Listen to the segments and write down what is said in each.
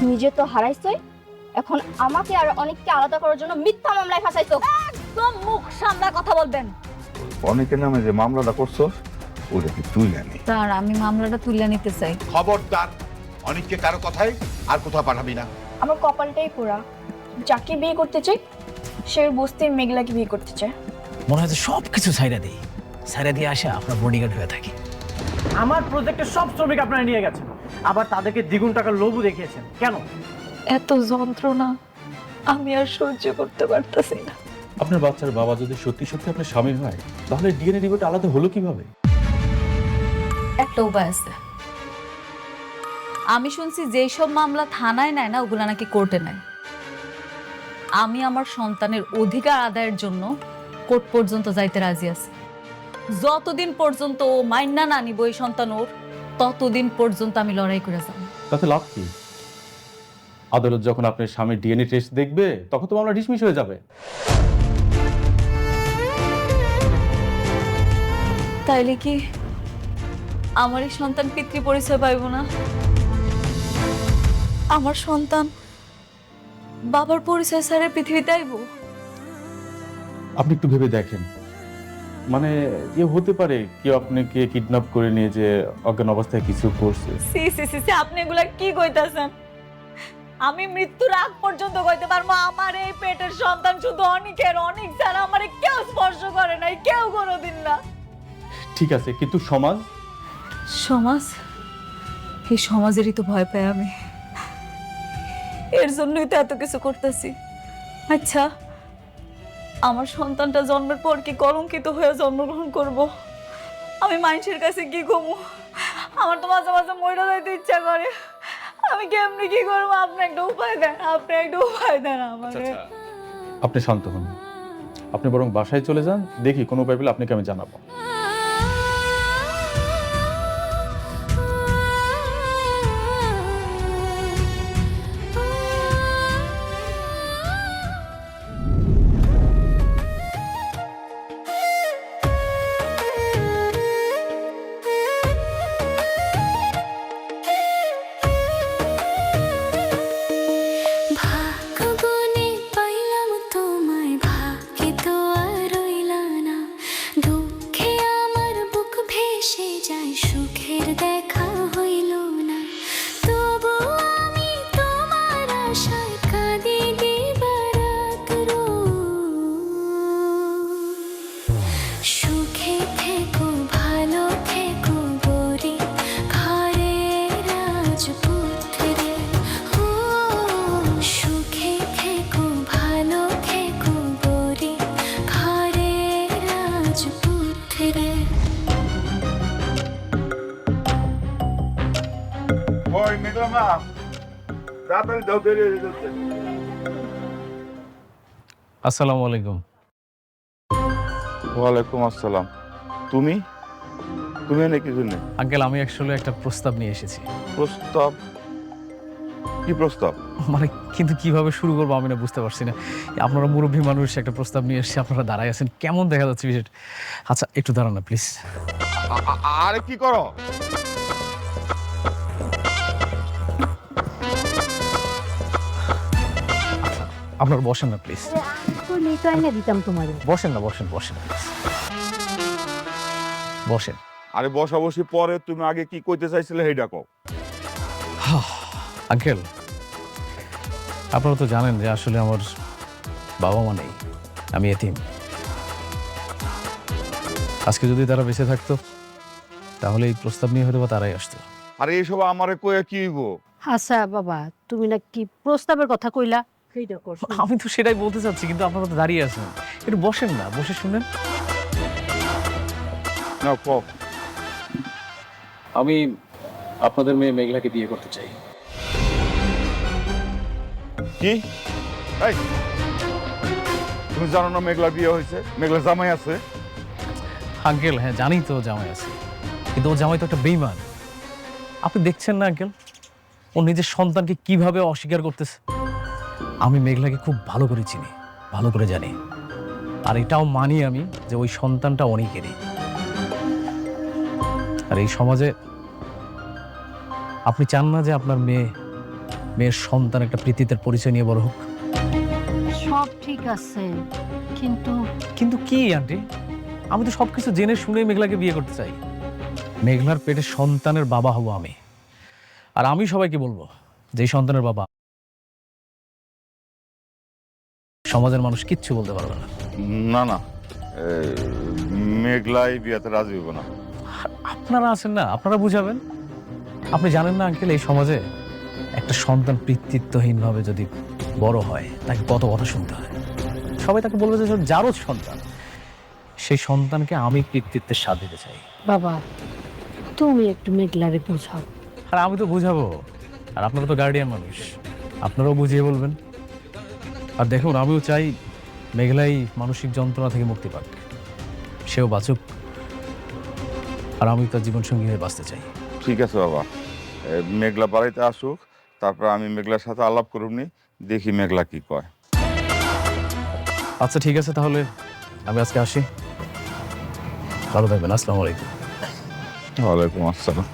নিজে তো হারাইছই, এখন আমাকে আর অনেককে আলাদা করার জন্য মিথ্যা মামলায় ফাঁসাইছো। একদম মুখ সামলা কথা বলবেন। অনেকের নামে যে মামলাটা করছো ওটা কি তুই জানি? স্যার আমি মামলাটা তুলে নিতে চাই। খবরদার অনেককে কারো কথাই আর কোথাও পাঠাবি না। আমার কপালটাই পোড়া, যাকে বিয়ে করতে চাই সে বস্তির মেঘলাকে বিয়ে করতে চায়। মনে হয় সব কিছু ছাইরা দিই, ছাইরা দিয়ে আসা আপনার বডিগার্ড হয়ে থাকি। আমার প্রজেক্টের সব শ্রমিক আপনারা নিয়ে গেছেন, আবার তাদেরকে দ্বিগুণ টাকার লোভও দেখিয়েছেন। কেন? এত যন্ত্রণা আমি আর সহ্য করতে পারতেছি না। আপনার বাচ্চার বাবা যদি সত্যি সত্যি আপনার স্বামী হয় তাহলে ডিএনএ রিপোর্ট আলাদা হলো কিভাবে? একটা উপায় আছে। আমি শুনছি যেই সব মামলা থানায় নেয় না ওগুলা নাকি কোর্টে নেয়। আমি আমার সন্তানের অধিকার আদায়ের জন্য কোর্ট পর্যন্ত যাইতে রাজি আছি। যতদিন পর্যন্ত ও মাইনা না নিব এই সন্তান ওর, ততদিন পর্যন্ত আমি লড়াই করে যাব। তাতে লাভ কি? আদালত যখন আপনার স্বামীর ডিএনএ টেস্ট দেখবে তখন তো মামলা ডিসমিস হয়ে যাবে। তাইলে কি আমার এই সন্তান পিতৃ পরিচয় পাইব না? আমার সন্তান বাবার পরিচয় ছাড়া পৃথিবীতে আইব? আপনি একটু ভেবে দেখেন, মানে হতে পারে কেউ আপনাকে কিডন্যাপ করে নিয়ে যে অজ্ঞান অবস্থায় কিছু করছে। সি সি সি সি, আপনি এগুলা কি কইতাছেন? আমি মৃত্যুর আগ পর্যন্ত কইতে পারবো আমার এই পেটের সন্তান শুধু অনেকের, অনেক ছাড়া আমারে কেউ স্পর্শ করে নাই, কেউ কোনোদিন না। ঠিক আছে, কিন্তু সমাজ সমাজ, এই সমাজেরই তো ভয় পাই আমি, এর জন্যই তো এত কিছু করতেছি। আচ্ছা আমার সন্তানটা জন্মের পর কি কলঙ্কিত হয়ে জন্মগ্রহণ করব? আমি মানুষের কাছে কি কমু? আমার তো মাঝে মাঝে মরে যাইতে ইচ্ছা করে। আমি কেমনি কি করবো? আপনি একটা উপায় দেন, আপনি একটা উপায় দেন আমাকে। আপনি শান্ত হন, আপনি বরং বাসায় চলে যান, দেখি কোনো উপায় পেলে আপনাকে আমি জানাবো। ওই মেঘলা মা, তাড়াতাড়ি দাও, দেরি হয়ে যাচ্ছে। আসসালামু আলাইকুম। ওয়ালাইকুম আসসালাম। তুমি তুমি এনে কি জন্য? আঙ্কেল আমি অ্যাকচুয়ালি একটা প্রস্তাব নিয়ে এসেছি। প্রস্তাব? কি প্রস্তাব? মানে কিন্তু কিভাবে শুরু করবো আমি না বুঝতে পারছি না। আপনারা মুরব্বী মানুষ, একটা প্রস্তাব নিয়ে এসেছি, আপনারা দাঁড়ায় আছেন, কেমন দেখা যাচ্ছে বিষয়টা? আচ্ছা একটু দাঁড়ান না প্লিজ। আরে কি করো? আপনারা বসেন না প্লিজ, দিতাম তোমার। বসেন না, বসেন বসেন please। বসেন। আরে বসা বসি পরে, তুমি আগে কি কইতে চাইছিলে সেইটা কও। আঙ্কেল আপনারা তো জানেন যে আসলে আমার বাবা মা নেই, আমি এতিম। আজকে যদি তারা বেঁচে থাকতো তাহলে এই প্রস্তাব নিয়ে হয়তো বা তারাই আসতো। আরে এইসব আমারে কইয়া কি হইব? আচ্ছা বাবা, তুমি না কি প্রস্তাবের কথা কইলা? সেইটা করছো। আমি তো সেটাই বলতে চাচ্ছি, কিন্তু আপনারা তো দাঁড়িয়ে আছেন, একটু বসেন না, বসে শুনেন। না কও। আমি আপনাদের মেয়ে মেঘলাকে বিয়ে করতে চাই। কি? এই, তুমি জানো না মেঘলা বিয়ে হয়েছে? মেঘলা জামাই আছে। আঙ্কেল হ্যাঁ জানি তো জামাই আছে, কিন্তু ও জামাই তো একটা বেঈমান। আপনি দেখছেন না আঙ্কেল, ও নিজের সন্তানকে কিভাবে অস্বীকার করতেছে। আমি মেঘলাকে খুব ভালো করে চিনি, ভালো করে জানি, আর এটাও মানি আমি যে ওই সন্তানটা অনেকেরই। আর এই সমাজে আপনি চান না যে আপনার মেয়ে মেয়ের সন্তান একটা প্রীতিতের পরিচয় নিয়ে বড় হোক। সব ঠিক আছে, কিন্তু কিন্তু কি আন্টি, আমি তো সবকিছু জেনে শুনে মেঘলাকে বিয়ে করতে চাই। মেঘলার পেটে সন্তানের বাবা হব আমি, আর আমি সবাইকে বলবো যে এই সন্তানের বাবা। সমাজের মানুষ কিচ্ছু বলতে পারবে না। না না, মেঘলাই বিয়াতে রাজি হইব না। আপনারা আছেন না, আপনারা বুঝাবেন। আপনি জানেন না আঙ্কেল, এই সমাজে একটা সন্তান পিতৃত্বহীন ভাবে যদি বড় হয় তাকে কত কথা শুনতে হয়। সবাই তাকে বলবে যে যারও সন্তান, সেই সন্তানকে আমি পিতৃত্বের স্বাদ দিতে চাই। বাবা তুমি একটু মেঘলারে বোঝাও। আর আমি তো বুঝাবো, আর আপনারা তো গার্ডিয়ান মানুষ, আপনারাও বুঝিয়ে বলবেন। আর দেখুন, আমিও চাই মেঘলাই মানসিক যন্ত্রণা থেকে মুক্তি পাক, সেও বাঁচুক, আর আমি তার জীবনসঙ্গী হয়ে বাঁচতে চাই। ঠিক আছে বাবা, মেঘলা বাড়িতে আসুক, তারপর আমি মেঘলার সাথে আলাপ করুনি, দেখি মেঘলা কি কয়। আচ্ছা ঠিক আছে, তাহলে আমি আজকে আসি। ভালো থাকবেন। আসসালামু আলাইকুম। ওয়ালাইকুম আসসালাম।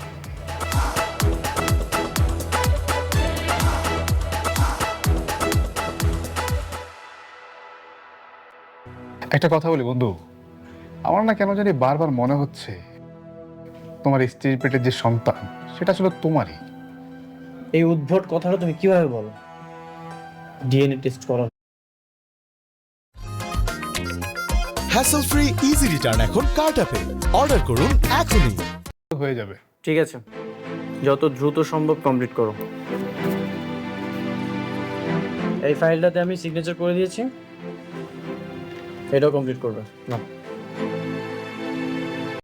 একটা কথা বলি বন্ধু, আমার না কেন জানি বারবার মনে হচ্ছে তোমার স্ত্রীর পেটের যে সন্তান সেটা আসলে তোমারই। এই উদ্ভট কথাটা তুমি কিভাবে বলো? ডিএনএ টেস্ট করো। হ্যাসেল ফ্রি ইজি রিটার্ন এখন কার্টঅ্যাপে অর্ডার করুন এখনই। হয়ে যাবে। ঠিক আছে, যত দ্রুত সম্ভব কমপ্লিট করো। এই ফাইলটাতে আমি সিগনেচার করে দিয়েছি, এটাও কমপ্লিট করবে না।